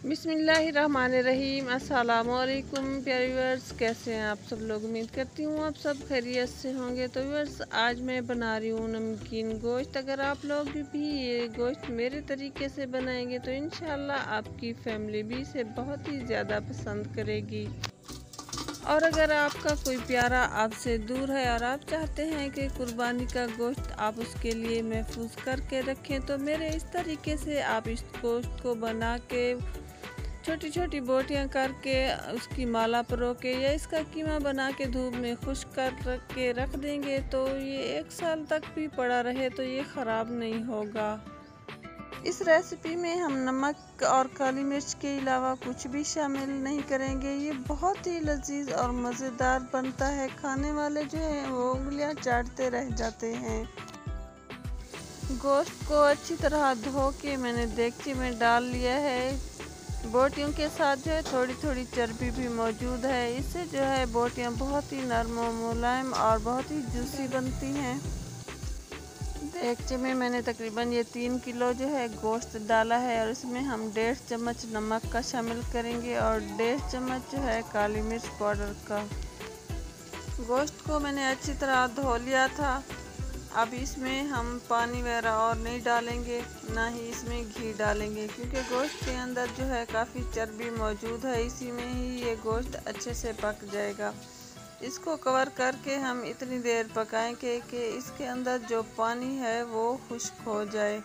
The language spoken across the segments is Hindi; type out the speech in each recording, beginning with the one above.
बिस्मिल्लाहिर्रहमानिर्रहीम। अस्सलामुअलैकुम प्यारे व्यूअर्स, कैसे हैं आप सब लोग। उम्मीद करती हूँ आप सब खैरियत से होंगे। तो व्यूअर्स, आज मैं बना रही हूँ नमकीन गोश्त। अगर आप लोग भी ये गोश्त मेरे तरीके से बनाएंगे तो इंशाल्लाह आपकी फैमिली भी इसे बहुत ही ज़्यादा पसंद करेगी। और अगर आपका कोई प्यारा आपसे दूर है और आप चाहते हैं कि कुर्बानी का गोश्त आप उसके लिए महफूज करके रखें, तो मेरे इस तरीके से आप इस गोश्त को बना के छोटी छोटी बोटियां करके उसकी माला परो के या इसका कीमा बना के धूप में खुश्क कर के रख देंगे तो ये 1 साल तक भी पड़ा रहे तो ये ख़राब नहीं होगा। इस रेसिपी में हम नमक और काली मिर्च के अलावा कुछ भी शामिल नहीं करेंगे। ये बहुत ही लजीज और मज़ेदार बनता है। खाने वाले जो हैं वो उंगलियां चाटते रह जाते हैं। गोश्त को अच्छी तरह धो के मैंने देगची में डाल लिया है। बोटियों के साथ जो है थोड़ी थोड़ी चर्बी भी मौजूद है। इससे जो है बोटियां बहुत ही नरम और मुलायम और बहुत ही जूसी बनती हैं। देगचे में मैंने तकरीबन ये 3 किलो जो है गोश्त डाला है और इसमें हम 1.5 चम्मच नमक का शामिल करेंगे और 1.5 चम्मच जो है काली मिर्च पाउडर का। गोश्त को मैंने अच्छी तरह धो लिया था। अब इसमें हम पानी वगैरह और नहीं डालेंगे, ना ही इसमें घी डालेंगे, क्योंकि गोश्त के अंदर जो है काफ़ी चर्बी मौजूद है। इसी में ही ये गोश्त अच्छे से पक जाएगा। इसको कवर करके हम इतनी देर पकाएंगे कि इसके अंदर जो पानी है वो खुश्क हो जाए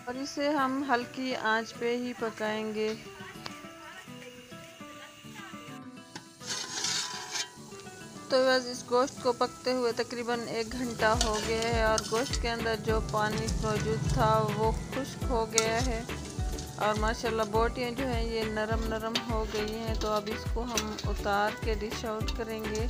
और इसे हम हल्की आंच पे ही पकाएंगे। तो बस इस गोश्त को पकते हुए तकरीबन 1 घंटा हो गया है और गोश्त के अंदर जो पानी मौजूद था वो खुश्क हो गया है और माशाल्लाह बोटियां जो हैं ये नरम नरम हो गई हैं। तो अब इसको हम उतार के डिश आउट करेंगे।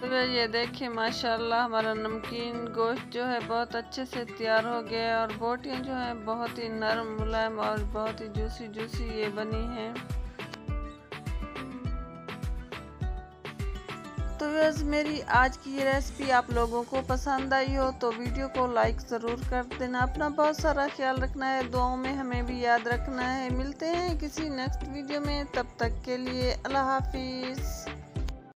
तो ये देखिए माशाल्लाह हमारा नमकीन गोश्त जो है बहुत अच्छे से तैयार हो गया है और बोटियां जो हैं बहुत ही नरम मुलायम और बहुत ही जूसी जूसी ये बनी हैं। तो बस मेरी आज की ये रेसिपी आप लोगों को पसंद आई हो तो वीडियो को लाइक ज़रूर कर देना। अपना बहुत सारा ख्याल रखना है, दुआओं में हमें भी याद रखना है। मिलते हैं किसी नेक्स्ट वीडियो में, तब तक के लिए अल्लाह हाफिज़।